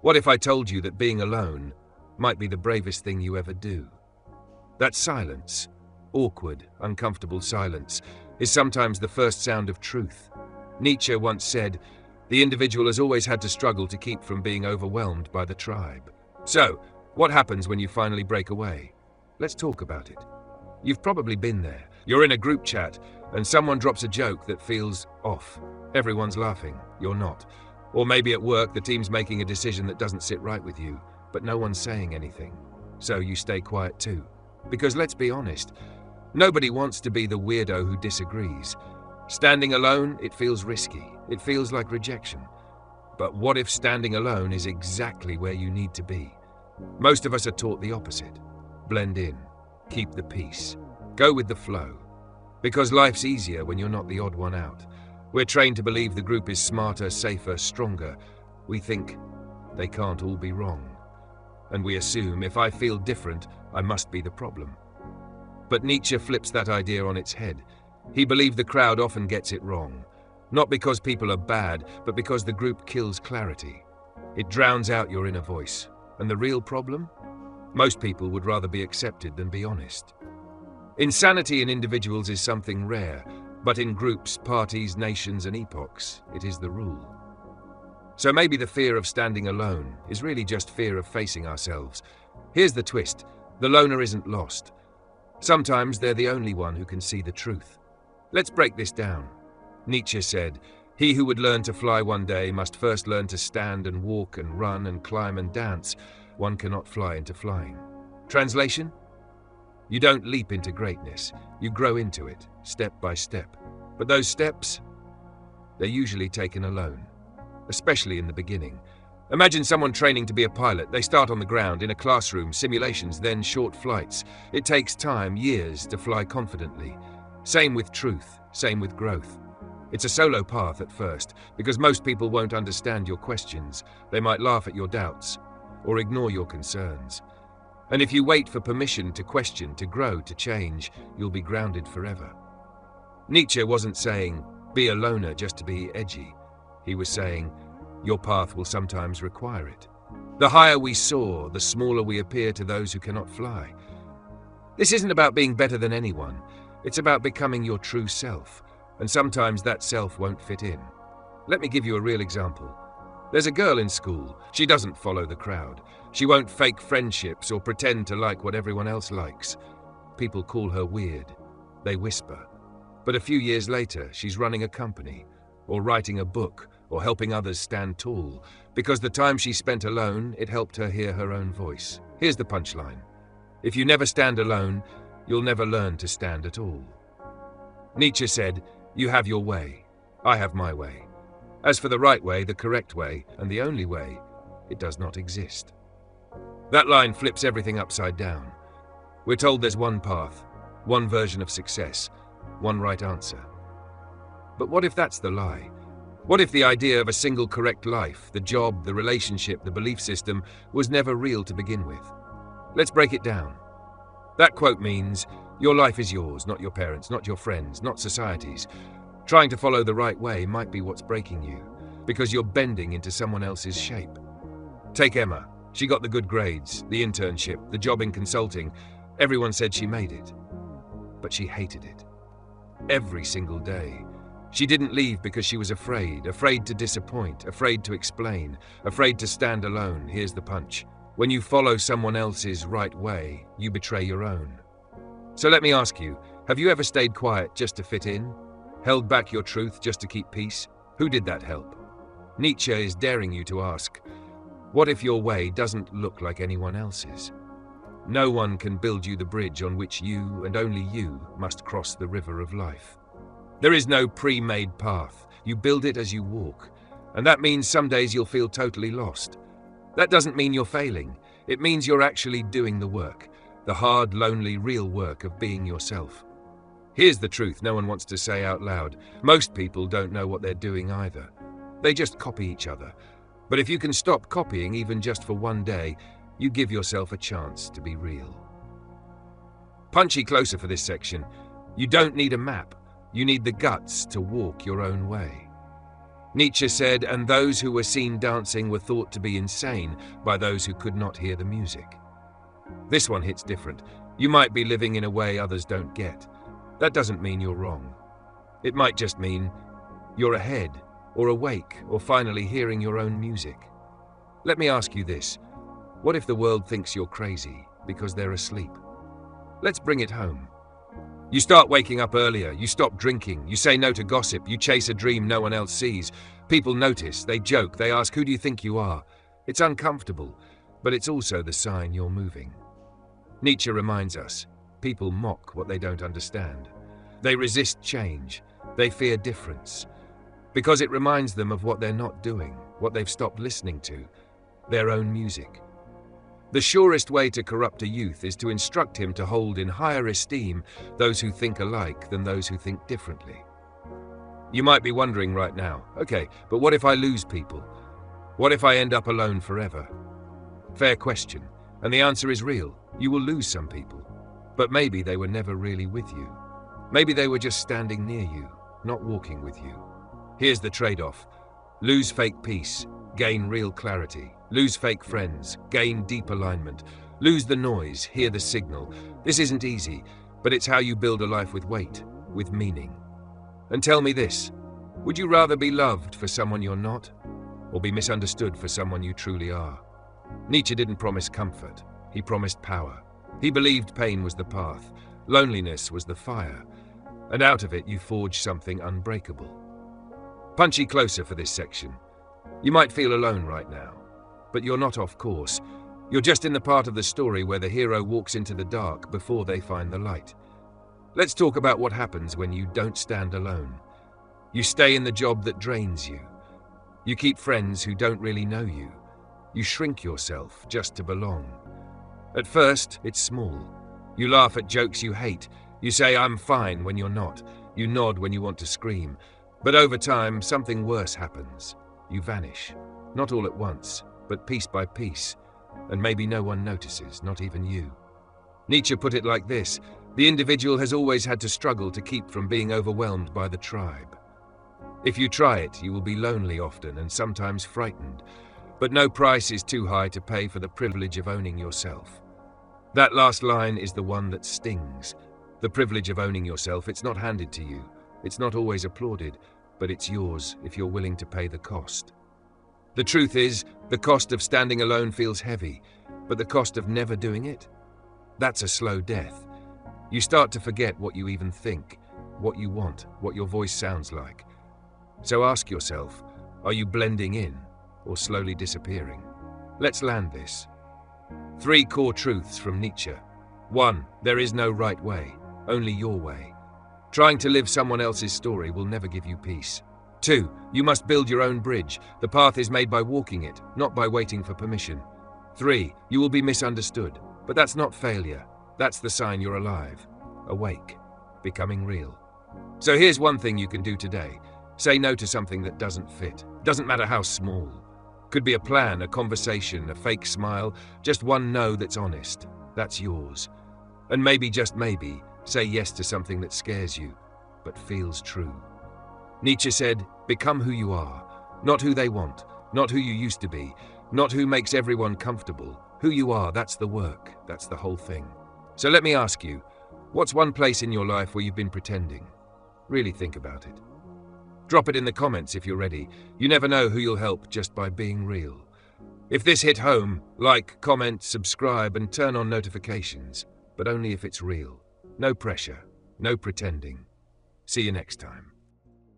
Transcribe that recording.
What if I told you that being alone might be the bravest thing you ever do? That silence, awkward, uncomfortable silence, is sometimes the first sound of truth. Nietzsche once said, "The individual has always had to struggle to keep from being overwhelmed by the tribe." So, what happens when you finally break away? Let's talk about it. You've probably been there. You're in a group chat, and someone drops a joke that feels off. Everyone's laughing, you're not. Or maybe at work, the team's making a decision that doesn't sit right with you, but no one's saying anything. So you stay quiet too. Because let's be honest, nobody wants to be the weirdo who disagrees. Standing alone, it feels risky. It feels like rejection. But what if standing alone is exactly where you need to be? Most of us are taught the opposite. Blend in. Keep the peace. Go with the flow. Because life's easier when you're not the odd one out. We're trained to believe the group is smarter, safer, stronger. We think they can't all be wrong. And we assume if I feel different, I must be the problem. But Nietzsche flips that idea on its head. He believed the crowd often gets it wrong. Not because people are bad, but because the group kills clarity. It drowns out your inner voice. And the real problem? Most people would rather be accepted than be honest. Insanity in individuals is something rare, but in groups, parties, nations, and epochs, it is the rule. So maybe the fear of standing alone is really just fear of facing ourselves. Here's the twist. The loner isn't lost. Sometimes they're the only one who can see the truth. Let's break this down. Nietzsche said, "He who would learn to fly one day must first learn to stand and walk and run and climb and dance. One cannot fly into flying." Translation? You don't leap into greatness. You grow into it, step by step. But those steps, they're usually taken alone, especially in the beginning. Imagine someone training to be a pilot. They start on the ground, in a classroom, simulations, then short flights. It takes time, years, to fly confidently. Same with truth, same with growth. It's a solo path at first, because most people won't understand your questions. They might laugh at your doubts, or ignore your concerns. And if you wait for permission to question, to grow, to change, you'll be grounded forever. Nietzsche wasn't saying, be a loner just to be edgy. He was saying, your path will sometimes require it. The higher we soar, the smaller we appear to those who cannot fly. This isn't about being better than anyone. It's about becoming your true self. And sometimes that self won't fit in. Let me give you a real example. There's a girl in school. She doesn't follow the crowd. She won't fake friendships or pretend to like what everyone else likes. People call her weird. They whisper. But a few years later, she's running a company, or writing a book, or helping others stand tall, because the time she spent alone, it helped her hear her own voice. Here's the punchline. If you never stand alone, you'll never learn to stand at all. Nietzsche said, you have your way. I have my way. As for the right way, the correct way, and the only way, it does not exist. That line flips everything upside down. We're told there's one path, one version of success, one right answer. But what if that's the lie? What if the idea of a single correct life, the job, the relationship, the belief system, was never real to begin with? Let's break it down. That quote means, your life is yours, not your parents', not your friends', not society's. Trying to follow the right way might be what's breaking you, because you're bending into someone else's shape. Take Emma. She got the good grades, the internship, the job in consulting. Everyone said she made it. But she hated it. Every single day. She didn't leave because she was afraid to disappoint, afraid to explain, afraid to stand alone. Here's the punch. When you follow someone else's right way, you betray your own. So let me ask you, have you ever stayed quiet just to fit in? Held back your truth just to keep peace? Who did that help? Nietzsche is daring you to ask, what if your way doesn't look like anyone else's? No one can build you the bridge on which you, and only you, must cross the river of life. There is no pre-made path. You build it as you walk. And that means some days you'll feel totally lost. That doesn't mean you're failing. It means you're actually doing the work. The hard, lonely, real work of being yourself. Here's the truth no one wants to say out loud. Most people don't know what they're doing either. They just copy each other. But if you can stop copying even just for one day, you give yourself a chance to be real. Punchy closer for this section. You don't need a map. You need the guts to walk your own way. Nietzsche said, and those who were seen dancing were thought to be insane by those who could not hear the music. This one hits different. You might be living in a way others don't get. That doesn't mean you're wrong. It might just mean you're ahead, or awake, or finally hearing your own music. Let me ask you this. What if the world thinks you're crazy because they're asleep? Let's bring it home. You start waking up earlier, you stop drinking, you say no to gossip, you chase a dream no one else sees. People notice, they joke, they ask, who do you think you are? It's uncomfortable, but it's also the sign you're moving. Nietzsche reminds us, people mock what they don't understand. They resist change, they fear difference, because it reminds them of what they're not doing, what they've stopped listening to, their own music. The surest way to corrupt a youth is to instruct him to hold in higher esteem those who think alike than those who think differently. You might be wondering right now, okay, but what if I lose people? What if I end up alone forever? Fair question, and the answer is real. You will lose some people, but maybe they were never really with you. Maybe they were just standing near you, not walking with you. Here's the trade-off. Lose fake peace, gain real clarity. Lose fake friends, gain deep alignment. Lose the noise, hear the signal. This isn't easy, but it's how you build a life with weight, with meaning. And tell me this, would you rather be loved for someone you're not, or be misunderstood for someone you truly are? Nietzsche didn't promise comfort, he promised power. He believed pain was the path, loneliness was the fire, and out of it you forge something unbreakable. Punchy closer for this section. You might feel alone right now, but you're not off course. You're just in the part of the story where the hero walks into the dark before they find the light. Let's talk about what happens when you don't stand alone. You stay in the job that drains you. You keep friends who don't really know you. You shrink yourself just to belong. At first, it's small. You laugh at jokes you hate. You say, I'm fine, when you're not. You nod when you want to scream. But over time, something worse happens. You vanish. Not all at once, but piece by piece. And maybe no one notices, not even you. Nietzsche put it like this: the individual has always had to struggle to keep from being overwhelmed by the tribe. If you try it, you will be lonely often and sometimes frightened. But no price is too high to pay for the privilege of owning yourself. That last line is the one that stings. The privilege of owning yourself, it's not handed to you. It's not always applauded, but it's yours if you're willing to pay the cost. The truth is, the cost of standing alone feels heavy, but the cost of never doing it? That's a slow death. You start to forget what you even think, what you want, what your voice sounds like. So ask yourself, are you blending in or slowly disappearing? Let's land this. 3 core truths from Nietzsche. 1. There is no right way, only your way. Trying to live someone else's story will never give you peace. 2. You must build your own bridge. The path is made by walking it, not by waiting for permission. 3. You will be misunderstood, but that's not failure. That's the sign you're alive, awake, becoming real. So here's one thing you can do today. Say no to something that doesn't fit. Doesn't matter how small. Could be a plan, a conversation, a fake smile, just one no that's honest. That's yours. And maybe, just maybe, say yes to something that scares you, but feels true. Nietzsche said, become who you are, not who they want, not who you used to be, not who makes everyone comfortable. Who you are, that's the work, that's the whole thing. So let me ask you, what's one place in your life where you've been pretending? Really think about it. Drop it in the comments if you're ready. You never know who you'll help just by being real. If this hit home, like, comment, subscribe, and turn on notifications, but only if it's real. No pressure, no pretending. See you next time.